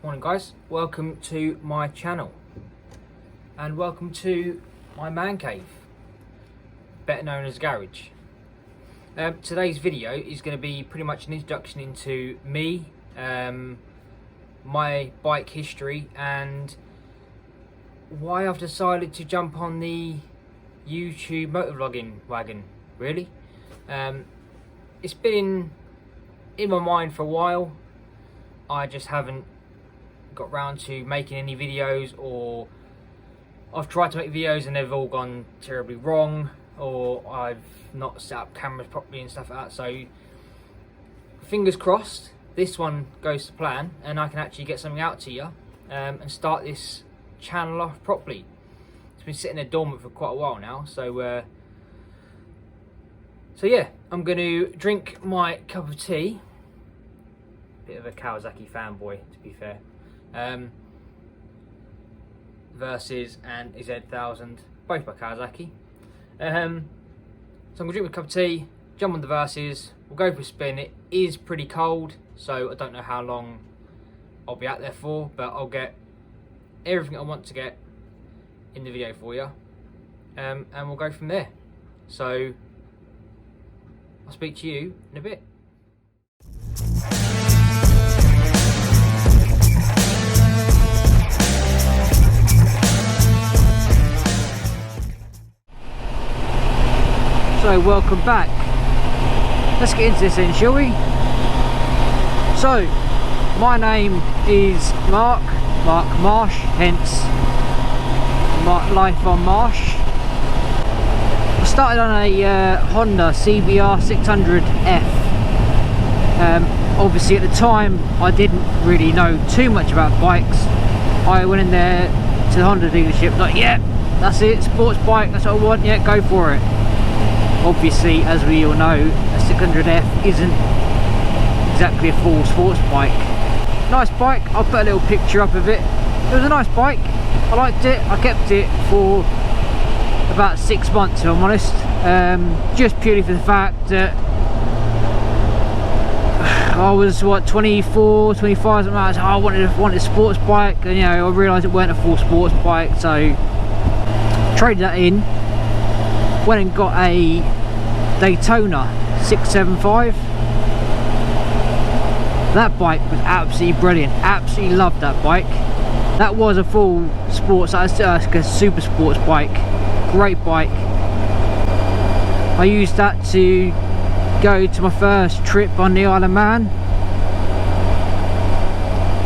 Morning guys, welcome to my channel and welcome to my man cave, better known as garage. Today's video is going to be pretty much an introduction into me, my bike history and why I've decided to jump on the YouTube motovlogging wagon, really. It's been in my mind for a while. I just haven't got round to making any videos, or I've tried to make videos and they've all gone terribly wrong, or I've not set up cameras properly and stuff like that. So fingers crossed this one goes to plan and I can actually get something out to you and start this channel off properly. It's been sitting there dormant for quite a while now, so yeah, I'm going to drink my cup of tea. Bit of a Kawasaki fanboy, to be fair. Versus and Z1000, both by Kawasaki. So I'm going to drink my cup of tea, jump on the Versus, we'll go for a spin. It is pretty cold, so I don't know how long I'll be out there for, but I'll get everything I want to get in the video for you, and we'll go from there. So I'll speak to you in a bit. So welcome back. Let's get into this then, shall we? So my name is Mark Marsh, hence my life on Marsh. I started on a Honda CBR 600F. Obviously at the time I didn't really know too much about bikes. I went in there to the Honda dealership like, yeah, that's it, sports bike, that's what I want, yeah, go for it. Obviously, as we all know, a 600F isn't exactly a full sports bike. Nice bike, I'll put a little picture up of it. It was a nice bike, I liked it. I kept it for about 6 months, if I'm honest, just purely for the fact that I was, what, 24, 25, something like that. So I wanted a sports bike, and you know, I realised it weren't a full sports bike, so traded that in. Went and got a Daytona 675. That bike was absolutely brilliant. Absolutely loved that bike. That was a full sports, like a super sports bike. Great bike. I used that to go to my first trip on the Isle of Man,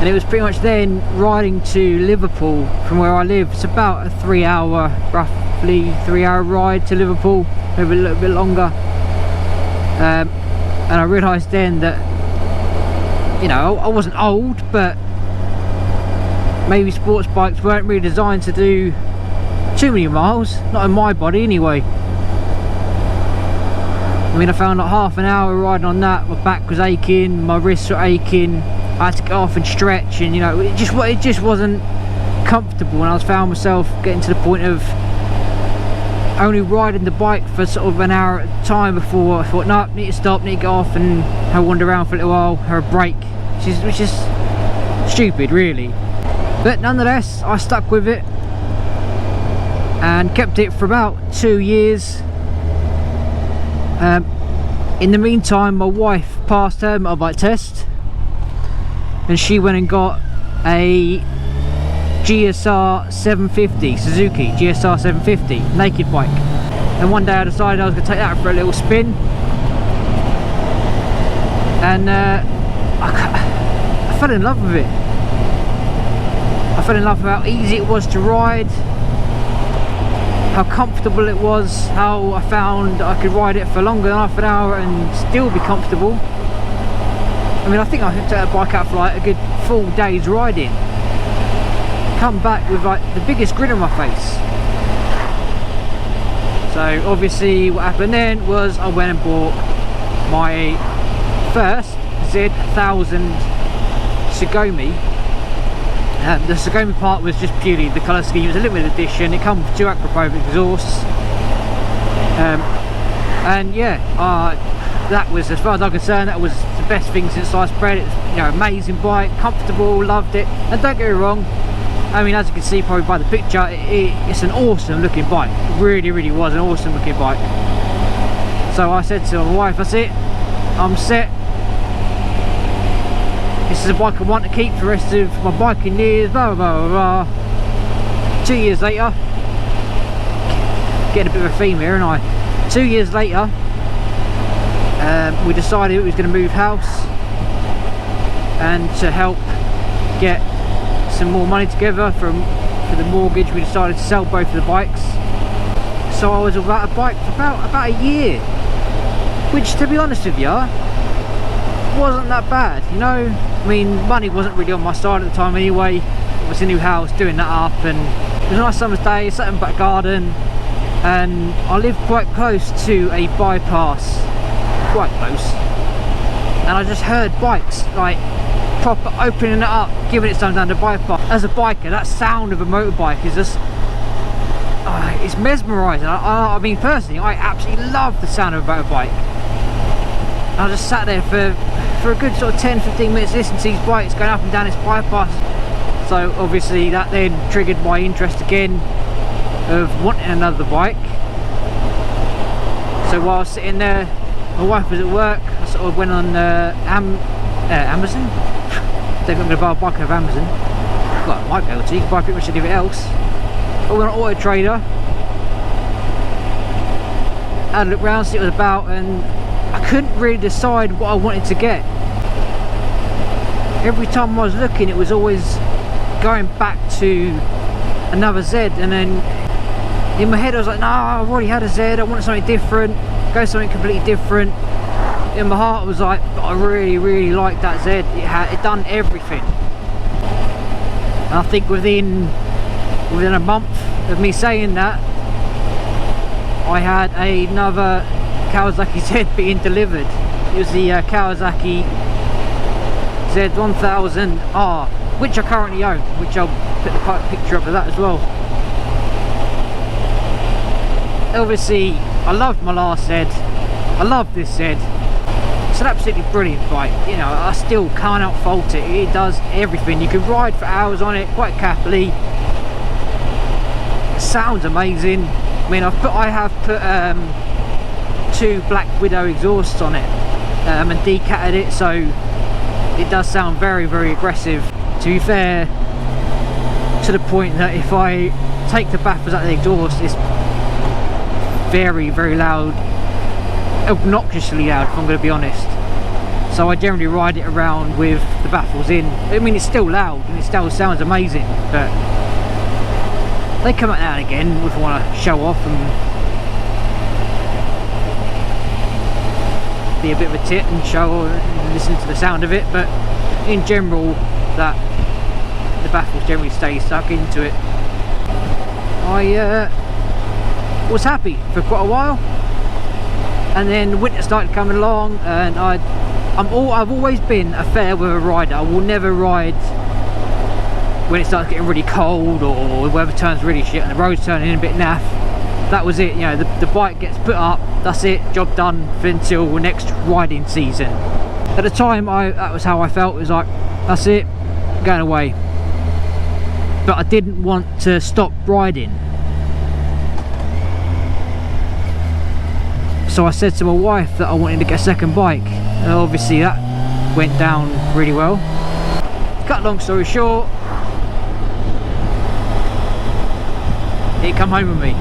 and it was pretty much then riding to Liverpool from where I live. It's about a 3-hour, roughly 3-hour ride to Liverpool, maybe a little bit longer. And I realised then that, you know, I wasn't old, but maybe sports bikes weren't really designed to do too many miles, not in my body anyway. I mean, I found like half an hour riding on that, my back was aching, my wrists were aching, I had to get off and stretch, and you know, it just wasn't comfortable, and I found myself getting to the point of only riding the bike for sort of an hour at a time before I thought, no, need to stop, need to get off and have a wander around for a little while, have a break, which is stupid really. But nonetheless, I stuck with it and kept it for about 2 years. In the meantime, my wife passed her motorbike test and she went and got a GSR 750, Suzuki GSR 750 naked bike, and one day I decided I was going to take that for a little spin, and I fell in love with it. I fell in love with how easy it was to ride, how comfortable it was, how I found I could ride it for longer than half an hour and still be comfortable. I mean, I think I could take that bike out for like a good full day's riding, come back with like the biggest grin on my face. So obviously what happened then was I went and bought my first Z1000 Sugomi. The Sugomi part was just purely the colour scheme. It was a limited edition, it comes with 2 aquaprobe exhausts, and yeah, that was, as far as I'm concerned, that was the best thing since sliced bread. It was, you know, amazing bike, comfortable, loved it. And don't get me wrong, I mean, as you can see probably by the picture, it's an awesome looking bike. It really, really was an awesome looking bike. So I said to my wife, that's it, I'm set. This is a bike I want to keep for the rest of my biking years, blah, blah, blah, blah. 2 years later, getting a bit of a theme here, aren't I? 2 years later, we decided we was going to move house, and to help get some more money together for the mortgage, we decided to sell both of the bikes. So I was without a bike for about a year, which, to be honest with you, wasn't that bad, you know. I mean, money wasn't really on my side at the time anyway. It was a new house, doing that up, and it was a nice summer's day, sat in the back garden, and I live quite close to a bypass, quite close, and I just heard bikes like proper opening it up, giving it some down the bypass. As a biker, that sound of a motorbike is just it's mesmerising. I mean, personally, I absolutely love the sound of a motorbike. I just sat there for a good sort of 10-15 minutes listening to these bikes going up and down this bypass. So obviously that then triggered my interest again of wanting another bike. So while I was sitting there, my wife was at work, I sort of went on Amazon. I don't think I'm going to buy a bike off Amazon. Well, I might be able to, you can buy pretty much anything else. I went on Auto Trader, had a look round, see what it was about, and I couldn't really decide what I wanted to get. Every time I was looking, it was always going back to another Z, and then in my head I was like, no, I've already had a Z, I want something different, go something completely different. In my heart I was like, I really, really liked that Z, it done everything. And I think within a month of me saying that, I had another Kawasaki Z being delivered. It was the Kawasaki Z1000R, which I currently own, which I'll put the picture up of that as well. Obviously, I loved my last Z, I love this Z. It's an absolutely brilliant bike, you know, I still can't fault it. It does everything. You can ride for hours on it quite happily. It sounds amazing. I mean, I have put 2 Black Widow exhausts on it and decatted it, so it does sound very, very aggressive. To be fair, to the point that if I take the baffles out of the exhaust, it's very, very loud, obnoxiously loud if I'm going to be honest. So I generally ride it around with the baffles in. I mean, it's still loud and it still sounds amazing, but they come out now and again if I want to show off and be a bit of a tit and show and listen to the sound of it, but in general that the baffles generally stay stuck into it. I was happy for quite a while, and then winter started coming along, and I've always been a fair weather rider. I will never ride when it starts getting really cold or the weather turns really shit and the road's turning a bit naff. That was it, you know, the bike gets put up, that's it, job done for until next riding season. At the time, that was how I felt. It was like, that's it, going away. But I didn't want to stop riding. So I said to my wife that I wanted to get a second bike, and obviously that went down really well. Cut long story short, it come home with me.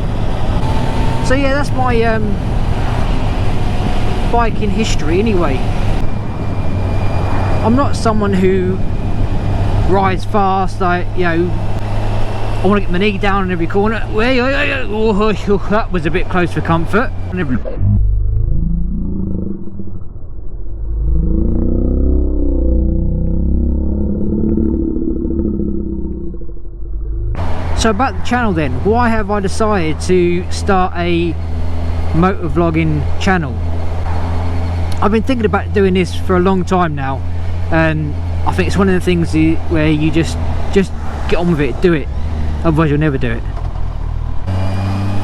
So yeah, that's my biking history anyway. I'm not someone who rides fast, like, you know, I want to get my knee down in every corner. Oh, that was a bit close for comfort. So about the channel then, why have I decided to start a motovlogging channel? I've been thinking about doing this for a long time now, and I think it's one of the things where you just get on with it, do it, otherwise you'll never do it.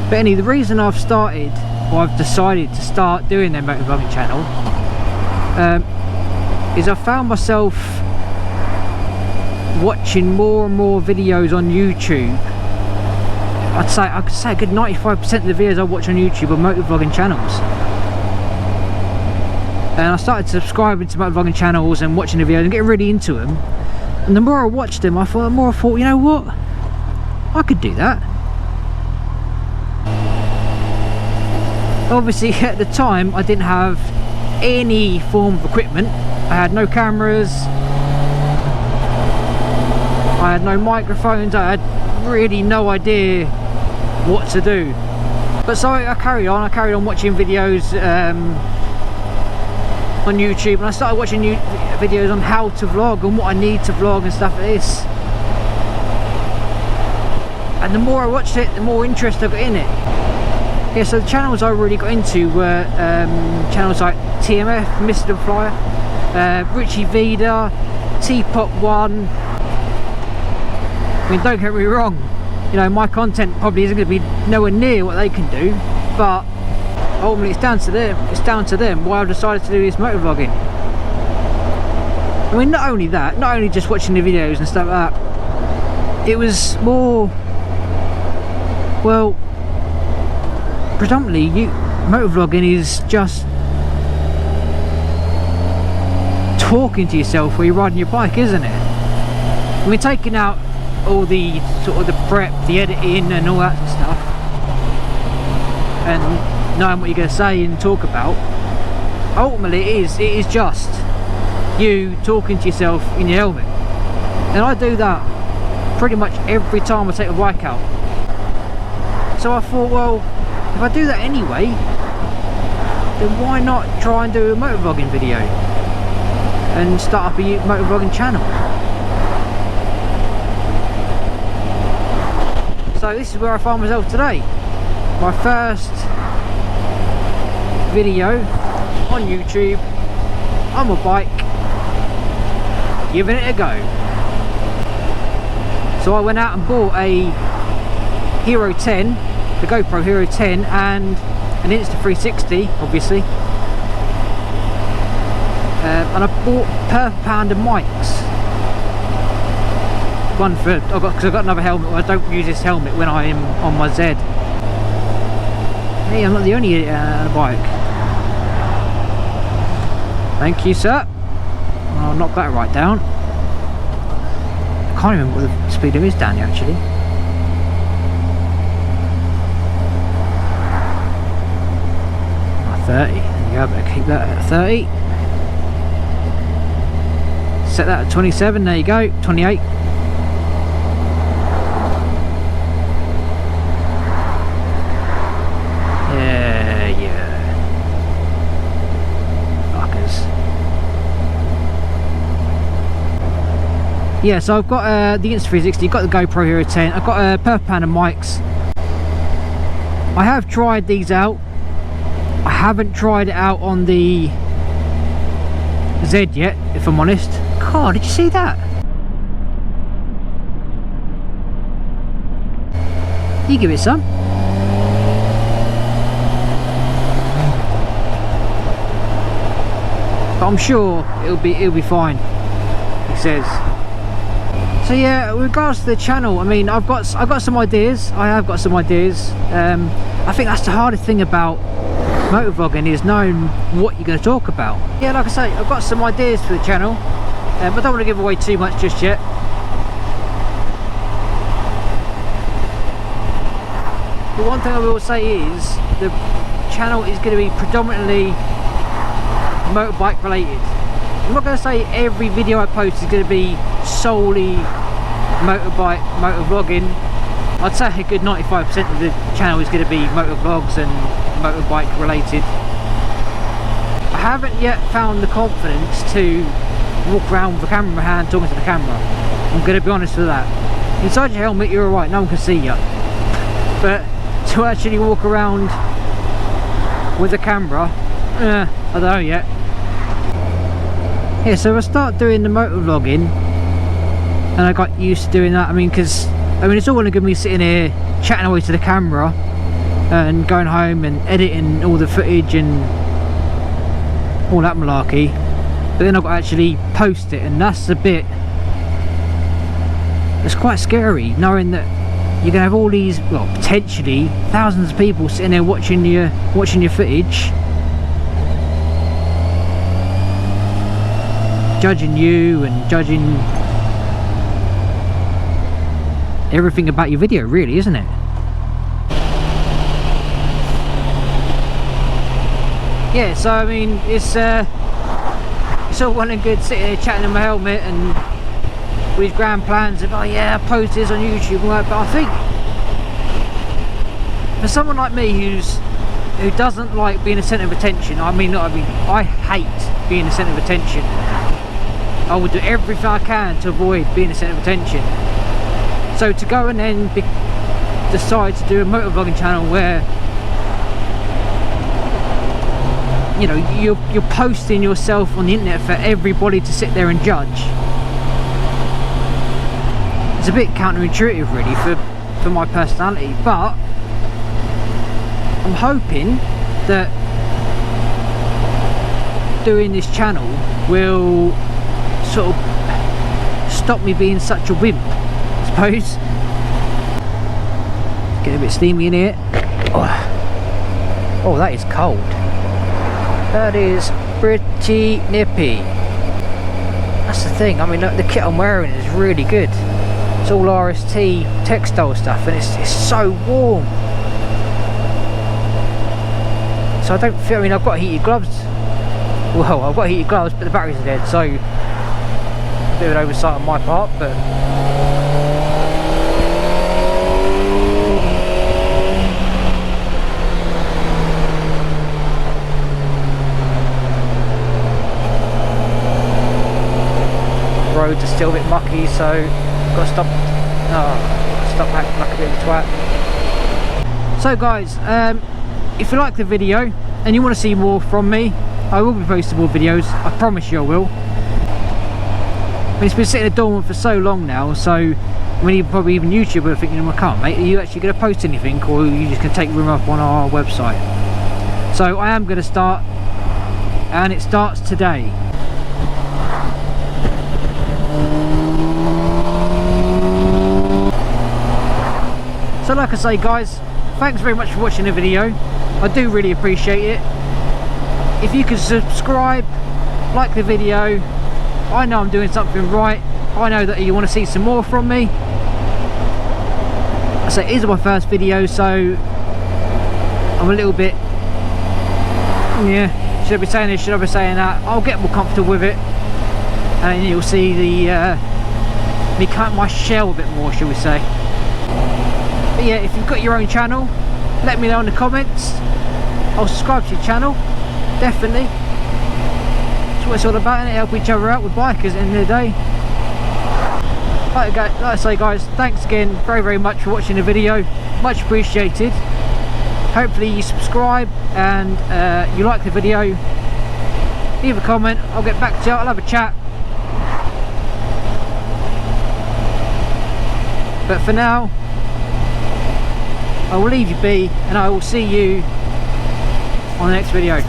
But anyway, the reason I've started why I've decided to start doing their motovlogging channel, is I found myself watching more and more videos on YouTube. I could say a good 95% of the videos I watch on YouTube are motovlogging channels. And I started subscribing to motovlogging channels and watching the videos and getting really into them. And the more I watched them, the more I thought, you know what? I could do that. Obviously, at the time, I didn't have any form of equipment. I had no cameras. I had no microphones. I had really no idea what to do. But so I carried on watching videos on YouTube, and I started watching videos on how to vlog and what I need to vlog and stuff like this. And the more I watched it, the more interest I got in it. Yeah, so the channels I really got into were channels like TMF, Mr. the Flyer, Richie Vida, Teapot One. I mean, don't get me wrong, you know, my content probably isn't going to be nowhere near what they can do, but ultimately it's down to them why I've decided to do this motovlogging. I mean, not only just watching the videos and stuff like that, it was more, well, predominantly motovlogging is just talking to yourself while you're riding your bike, isn't it? I mean, taking out all the sort of the prep, the editing and all that stuff, and knowing what you're going to say and talk about, ultimately it is just you talking to yourself in your helmet. And I do that pretty much every time I take a bike out. So I thought, well, if I do that anyway, then why not try and do a motovlogging video and start up a motovlogging channel? So this is where I find myself today. My first video on YouTube on my bike, giving it a go. So I went out and bought a Hero 10, the GoPro Hero 10, and an Insta360, obviously. And I bought per pound of mics. One for, because I've got another helmet. I don't use this helmet when I am on my Z. Hey, I'm not the only idiot on a bike. Thank you, sir. I'll knock that right down. I can't remember what the speedo is down here, actually. Oh, 30. There you go, better keep that at 30. Set that at 27. There you go. 28. Yeah, so I've got the Insta360, got the GoPro Hero 10, I've got a per pound of mics. I have tried these out. I haven't tried it out on the Z yet, if I'm honest. God, did you see that? You give it some. But I'm sure it'll be fine, he says. So yeah, with regards to the channel, I mean, I've got some ideas. I have got some ideas. I think that's the hardest thing about motovlogging, is knowing what you're going to talk about. Yeah, like I say, I've got some ideas for the channel, but I don't want to give away too much just yet. But one thing I will say is the channel is going to be predominantly motorbike related. I'm not going to say every video I post is going to be solely motovlogging. I'd say a good 95% of the channel is going to be motovlogs and motorbike related. I haven't yet found the confidence to walk around with a camera in my hand talking to the camera. I'm going to be honest with that. Inside your helmet you're alright, no one can see you. But to actually walk around with a camera, I don't know yet. Yeah, so I start doing the motovlogging, and I got used to doing that. I mean, it's all going to be me sitting here chatting away to the camera, and going home and editing all the footage and all that malarkey, but then I've got to actually post it, and that's the bit that's quite scary, knowing that you're gonna have all these, well, potentially thousands of people sitting there watching your footage, judging you and judging everything about your video, really, isn't it? Yeah, so I mean, it's all well and good sitting there chatting in my helmet and with grand plans of, oh yeah, I post this on YouTube and that, but I think for someone like me who doesn't like being a centre of attention, I hate being the centre of attention. I would do everything I can to avoid being a centre of attention. So to go and then decide to do a motovlogging channel where, you know, you're posting yourself on the internet for everybody to sit there and judge, it's a bit counterintuitive really for my personality, but I'm hoping that doing this channel will sort of stop me being such a wimp, I suppose. It's getting a bit steamy in here. Oh, that is cold. That is pretty nippy. That's the thing, I mean, look, the kit I'm wearing is really good. It's all RST textile stuff, and it's so warm. So I don't feel, I mean, I've got heated gloves. Well, I've got heated gloves, but the batteries are dead, so a bit of an oversight on my part, but roads are still a bit mucky, so got to stop acting like a bit of a twat. So guys, if you like the video and you want to see more from me, I will be posting more videos, I promise you I will. I mean, it's been sitting dormant for so long now, so when you probably even YouTube are thinking, well, come on mate, are you actually going to post anything, or are you just going to take room up on our website? So I am going to start, and it starts today. So like I say guys, thanks very much for watching the video. I do really appreciate it. If you could subscribe, like the video, I know I'm doing something right. I know that you want to see some more from me. I say it is my first video, so I'm a little bit, yeah, should I be saying this, should I be saying that? I'll get more comfortable with it, and you'll see the me cut my shell a bit more, shall we say. But yeah, if you've got your own channel, let me know in the comments. I'll subscribe to your channel, definitely. That's what it's all about, and help each other out with bikers at the end of the day. Like I say guys, thanks again very, very much for watching the video. Much appreciated. Hopefully you subscribe and you like the video. Leave a comment, I'll get back to you, I'll have a chat. But for now, I will leave you be, and I will see you on the next video.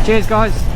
Cheers guys.